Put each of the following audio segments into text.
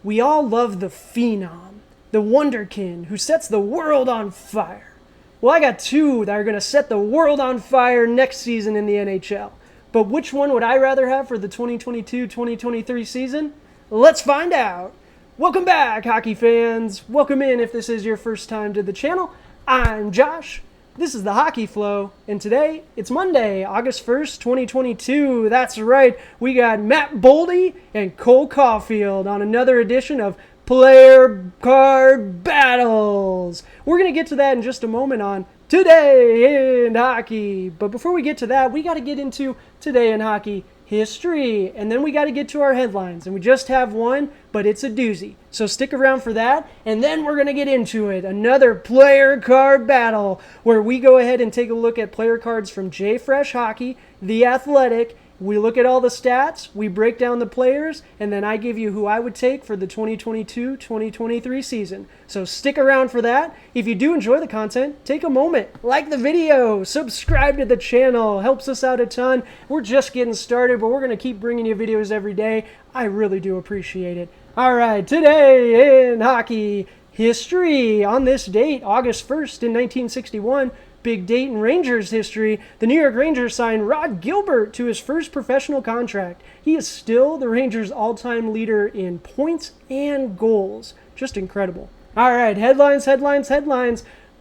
We all love the phenom, the wonderkin who sets the world on fire. Well, I got two that are going to set the world on fire next season in the NHL. But which one would I rather have for the 2022-2023 season? Let's find out. Welcome back, hockey fans. Welcome in if this is your first time to the channel. I'm Josh. This is the Hockey Flow, and today it's Monday, August 1st, 2022. That's right, we got Matt Boldy and Cole Caufield on another edition of Player Card Battles. We're going to get to that in just a moment on Today in Hockey. But before we get to that, we got to get into Today in Hockey history, and then we got to get to our headlines, and we just have one, but it's a doozy, so stick around for that, and then we're going to get into it, another player card battle, where we go ahead and take a look at player cards from Jfresh Hockey, The Athletic. We look at all the stats, we break down the players, and then I give you who I would take for the 2022-2023 season. So stick around for that. If you do enjoy the content, take a moment, like the video, subscribe to the channel, helps us out a ton. We're just getting started, but we're going to keep bringing you videos every day. I really do appreciate it. All right, Today in Hockey history. On this date, August 1st in 1961, big date in Rangers history, the New York Rangers signed Rod Gilbert to his first professional contract. He is still the Rangers' all-time leader in points and goals. Just incredible. All right, headlines.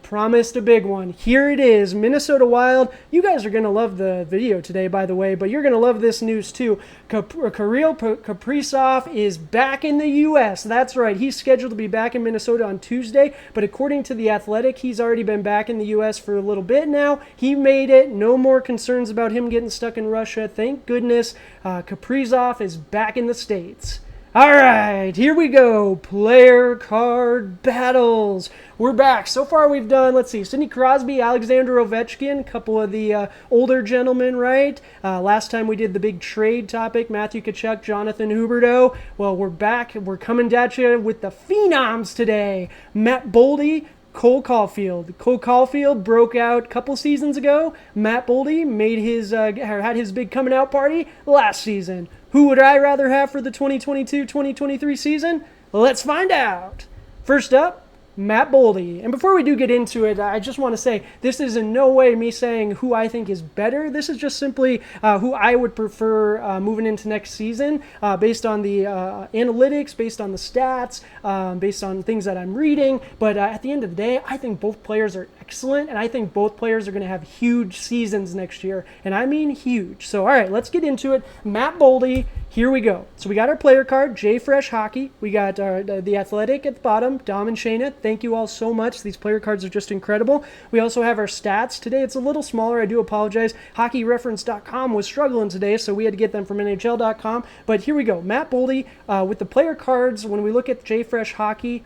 Promised a big one. Here it is, Minnesota Wild. You guys are going to love the video today, by the way, but you're going to love this news too. Kirill Kaprizov is back in the U.S. That's right. He's scheduled to be back in Minnesota on Tuesday, but according to The Athletic, he's already been back in the U.S. for a little bit now. He made it. No more concerns about him getting stuck in Russia. Thank goodness. Kaprizov is back in the States. All right, here we go. Player card battles. We're back. So far we've done, let's see, Sidney Crosby, Alexander Ovechkin, a couple of the older gentlemen, right? Last time we did the big trade topic, Matthew Tkachuk, Jonathan Huberdeau. Well, we're back. We're coming at you with the phenoms today. Matt Boldy, Cole Caulfield. Cole Caulfield broke out a couple seasons ago. Matt Boldy made his had his big coming out party last season. Who would I rather have for the 2022-2023 season? Let's find out. First up, Matt Boldy. And before we do get into it, I just want to say this is in no way me saying who I think is better. This is just simply who I would prefer moving into next season based on the analytics, based on the stats, based on things that I'm reading. But at the end of the day, I think both players are excellent, and I think both players are going to have huge seasons next year. And I mean huge. So, all right, let's get into it. Matt Boldy. Here we go. So we got our player card, Jfresh Hockey. We got the Athletic at the bottom, Dom and Shayna. Thank you all so much. These player cards are just incredible. We also have our stats. Today it's a little smaller. I do apologize. HockeyReference.com was struggling today, so we had to get them from NHL.com. But here we go. Matt Boldy with the player cards. When we look at Jfresh Hockey,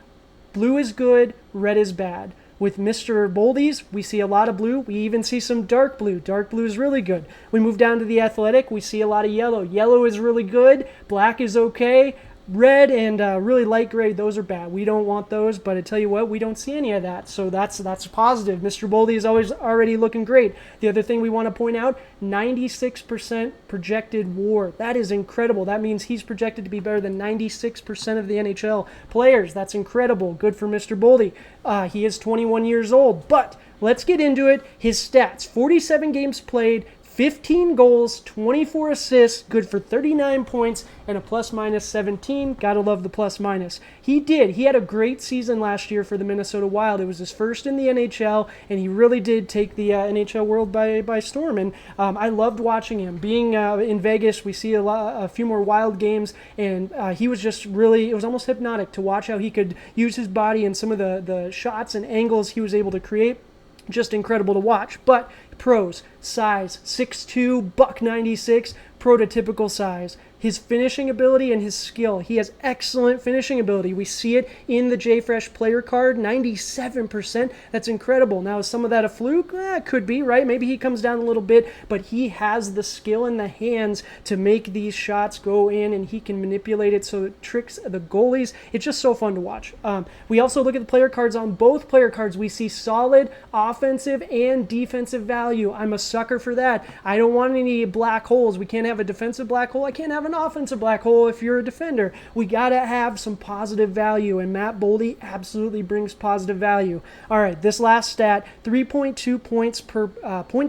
blue is good, red is bad. With Mr. Boldy's, we see a lot of blue. We even see some dark blue. Dark blue is really good. We move down to the Athletic. We see a lot of yellow. Yellow is really good. Black is okay. Red and really light gray, those are bad. We don't want those, but I tell you what, we don't see any of that, so that's positive. Mr. Boldy is always already looking great. The other thing we want to point out, 96% projected WAR. That is incredible. That means he's projected to be better than 96% of the NHL players. That's incredible. Good for Mr. Boldy. He is 21 years old, but let's get into it. His stats, 47 games played, 15 goals, 24 assists, good for 39 points, and a plus-minus 17. Gotta love the plus-minus. He had a great season last year for the Minnesota Wild. It was his first in the NHL, and he really did take the NHL world by storm. And I loved watching him. Being in Vegas, we see a few more Wild games, and he was just really, it was almost hypnotic to watch how he could use his body and some of the shots and angles he was able to create. Just incredible to watch. But pros, size, 6'2", $196, prototypical size. His finishing ability and his skill. He has excellent finishing ability. We see it in the Jfresh player card, 97%. That's incredible. Now, is some of that a fluke? Could be, right? Maybe he comes down a little bit, but he has the skill in the hands to make these shots go in, and he can manipulate it so it tricks the goalies. It's just so fun to watch. We also look at the player cards. On both player cards, we see solid offensive and defensive value. I'm a sucker for that. I don't want any black holes. We can't have a defensive black hole. I can't have an an offensive black hole if you're a defender. We got to have some positive value, and Matt Boldy absolutely brings positive value. All right, this last stat, 3.2 points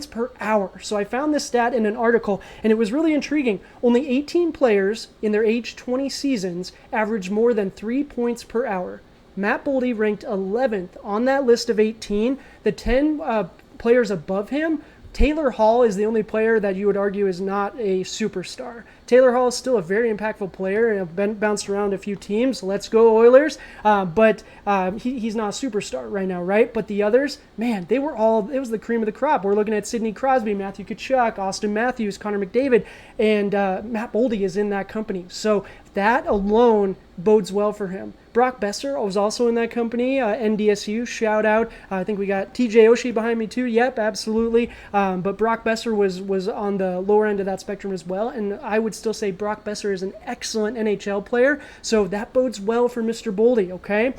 per hour. So I found this stat in an article, and it was really intriguing. Only 18 players in their age 20 seasons average more than 3 points per hour. Matt Boldy ranked 11th on that list of 18. The 10 players above him, Taylor Hall is the only player that you would argue is not a superstar. Taylor Hall is still a very impactful player. Bounced around a few teams. Let's go Oilers. But he's not a superstar right now, right? But the others, man, it was the cream of the crop. We're looking at Sidney Crosby, Matthew Tkachuk, Austin Matthews, Connor McDavid, and Matt Boldy is in that company. So that alone bodes well for him. Brock Besser was also in that company. NDSU, shout out. I think we got TJ Oshie behind me too. Yep, absolutely. But Brock Besser was on the lower end of that spectrum as well. And I would still say Brock Besser is an excellent NHL player. So that bodes well for Mr. Boldy, okay?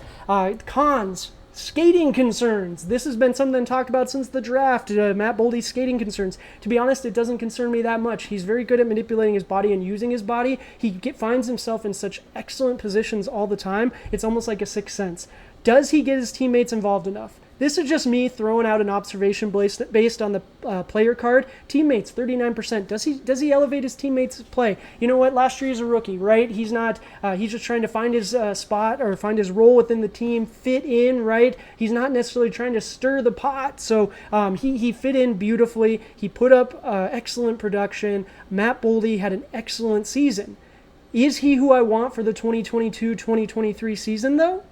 Cons. Skating concerns. This has been something talked about since the draft. Matt Boldy's skating concerns. To be honest, it doesn't concern me that much. He's very good at manipulating his body and using his body. He finds himself in such excellent positions all the time. It's almost like a sixth sense. Does he get his teammates involved enough? This is just me throwing out an observation based on the player card. Teammates, 39%. Does he elevate his teammates' play? You know what? Last year he's a rookie, right? He's not. He's just trying to find his spot or find his role within the team, fit in, right? He's not necessarily trying to stir the pot. So he fit in beautifully. He put up excellent production. Matt Boldy had an excellent season. Is he who I want for the 2022-2023 season, though?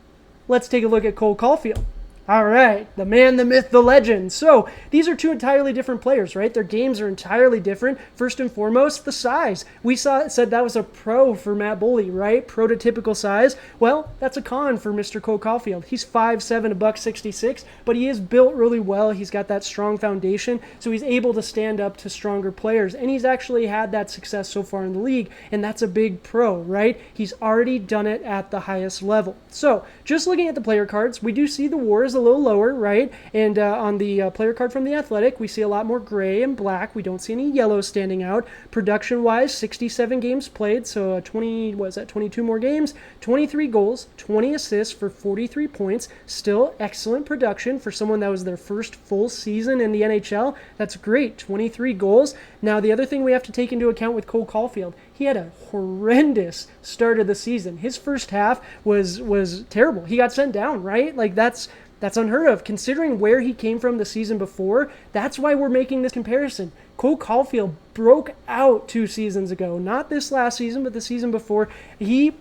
Let's take a look at Cole Caulfield. All right, the man, the myth, the legend. So these are two entirely different players, right? Their games are entirely different. First and foremost, the size. We said that was a pro for Matt Boldy, right? Prototypical size. Well, that's a con for Mr. Cole Caufield. He's 5'7", $166, but he is built really well. He's got that strong foundation, so he's able to stand up to stronger players, and he's actually had that success so far in the league, and that's a big pro, right? He's already done it at the highest level. So just looking at the player cards, we do see the Wars a little lower, right? And on the player card from The Athletic, we see a lot more gray and black. We don't see any yellow standing out. Production-wise, 67 games played, so 22 more games, 23 goals, 20 assists for 43 points. Still excellent production for someone that was their first full season in the NHL. That's great, 23 goals. Now, the other thing we have to take into account with Cole Caufield, he had a horrendous start of the season. His first half was terrible. He got sent down, right? Like, that's unheard of. Considering where he came from the season before, that's why we're making this comparison. Cole Caufield broke out 2 seasons ago. Not this last season, but the season before. He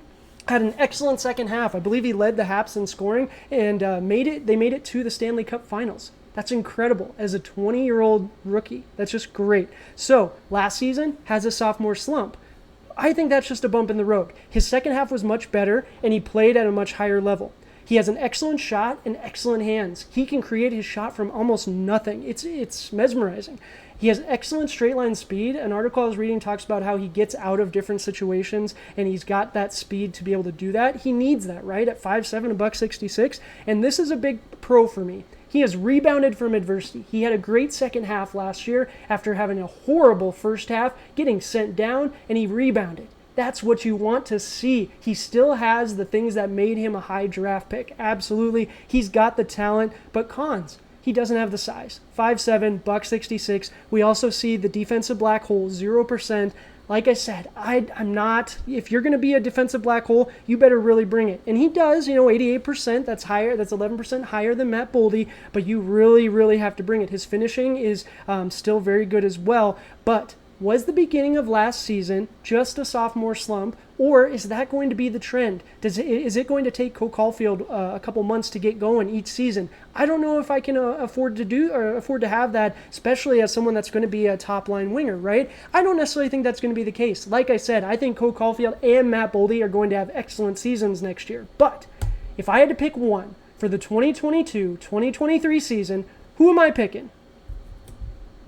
had an excellent second half. I believe he led the Habs in scoring and they made it to the Stanley Cup Finals. That's incredible as a 20-year-old rookie. That's just great. So, last season has a sophomore slump. I think that's just a bump in the road. His second half was much better, and he played at a much higher level. He has an excellent shot and excellent hands. He can create his shot from almost nothing. It's mesmerizing. He has excellent straight line speed. An article I was reading talks about how he gets out of different situations, and he's got that speed to be able to do that. He needs that, right? At 5'7", $166, and this is a big pro for me. He has rebounded from adversity. He had a great second half last year after having a horrible first half, getting sent down, and he rebounded. That's what you want to see. He still has the things that made him a high draft pick. Absolutely. He's got the talent, but cons. He doesn't have the size. 5'7", $166. We also see the defensive black hole, 0%. Like I said, I'm not, if you're going to be a defensive black hole, you better really bring it. And he does, 88%, that's higher, that's 11% higher than Matt Boldy, but you really, really have to bring it. His finishing is still very good as well, but was the beginning of last season just a sophomore slump, or is that going to be the trend? Is it going to take Cole Caulfield a couple months to get going each season? I don't know if I can afford to have that, especially as someone that's going to be a top-line winger, right? I don't necessarily think that's going to be the case. Like I said, I think Cole Caulfield and Matt Boldy are going to have excellent seasons next year. But if I had to pick one for the 2022-2023 season, who am I picking?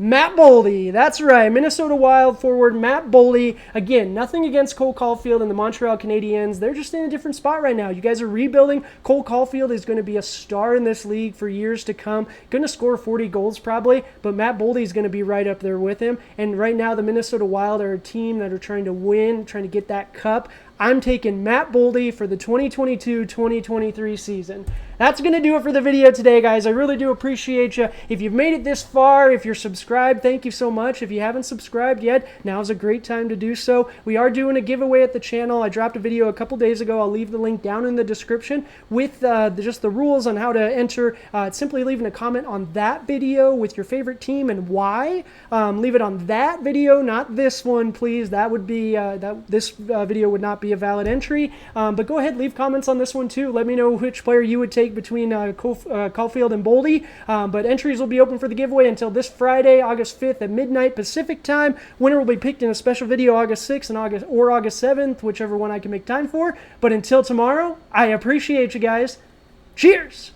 Matt Boldy. That's right. Minnesota Wild forward Matt Boldy. Again, nothing against Cole Caufield and the Montreal Canadiens. They're just in a different spot right now. You guys are rebuilding. Cole Caufield is going to be a star in this league for years to come. Going to score 40 goals probably, but Matt Boldy is going to be right up there with him. And right now, the Minnesota Wild are a team that are trying to win, trying to get that cup. I'm taking Matt Boldy for the 2022-2023 season. That's going to do it for the video today, guys. I really do appreciate you. If you've made it this far, if you're subscribed, thank you so much. If you haven't subscribed yet, now's a great time to do so. We are doing a giveaway at the channel. I dropped a video a couple days ago. I'll leave the link down in the description with just the rules on how to enter. Simply leaving a comment on that video with your favorite team and why. Leave it on that video, not this one, please. That would be this video would not be a valid entry. But go ahead, leave comments on this one too. Let me know which player you would take between Caulfield and Boldy. But entries will be open for the giveaway until this Friday, August 5th at midnight Pacific time. Winner will be picked in a special video August 6th and August 7th, whichever one I can make time for. But until tomorrow, I appreciate you guys. Cheers!